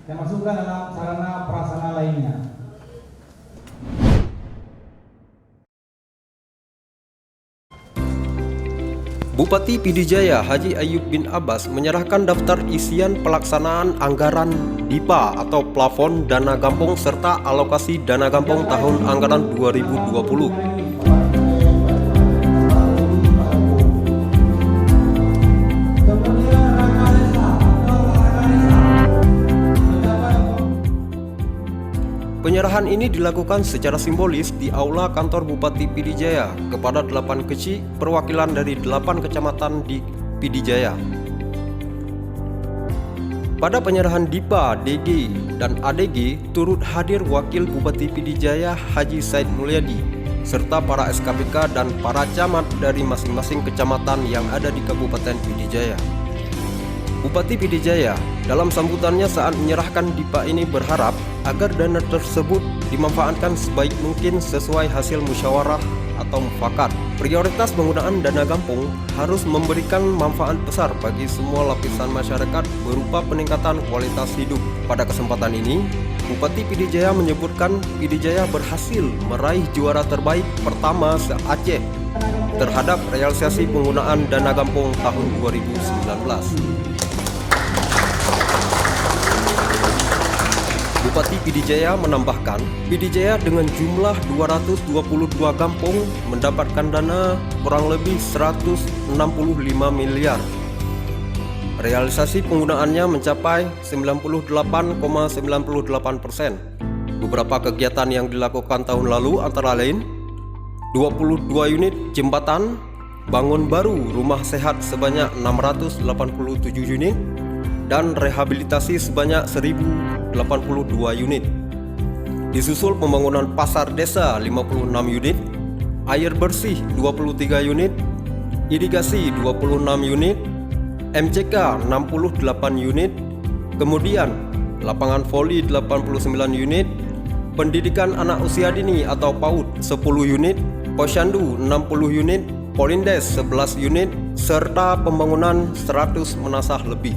yang masukkan dalam sarana prasarana lainnya. Bupati Pidijaya Haji Ayub bin Abbas menyerahkan daftar isian pelaksanaan anggaran DIPA atau plafon dana gampong serta alokasi dana gampong tahun anggaran 2020. Penyerahan ini dilakukan secara simbolis di Aula Kantor Bupati Pidijaya kepada 8 kecil perwakilan dari 8 kecamatan di Pidijaya. Pada penyerahan DIPA, DG, dan ADG turut hadir Wakil Bupati Pidijaya Haji Said Mulyadi serta para SKPK dan para camat dari masing-masing kecamatan yang ada di Kabupaten Pidijaya. Bupati Pidijaya dalam sambutannya saat menyerahkan DIPA ini berharap agar dana tersebut dimanfaatkan sebaik mungkin sesuai hasil musyawarah atau mufakat. Prioritas penggunaan dana gampong harus memberikan manfaat besar bagi semua lapisan masyarakat berupa peningkatan kualitas hidup. Pada kesempatan ini, Bupati Pidijaya menyebutkan Pidijaya berhasil meraih juara terbaik pertama se-Aceh terhadap realisasi penggunaan dana gampong tahun 2019. Bupati Pidijaya menambahkan, Pidijaya dengan jumlah 222 gampong mendapatkan dana kurang lebih 165 miliar. Realisasi penggunaannya mencapai 98,98%. Beberapa kegiatan yang dilakukan tahun lalu antara lain 22 unit jembatan, bangun baru rumah sehat sebanyak 687 unit, dan rehabilitasi sebanyak 1082 unit. Disusul pembangunan pasar desa 56 unit, air bersih 23 unit, irigasi 26 unit, MCK 68 unit, kemudian lapangan voli 89 unit, pendidikan anak usia dini atau PAUD 10 unit, posyandu 60 unit, Polindes 11 unit, serta pembangunan 100 menasah lebih.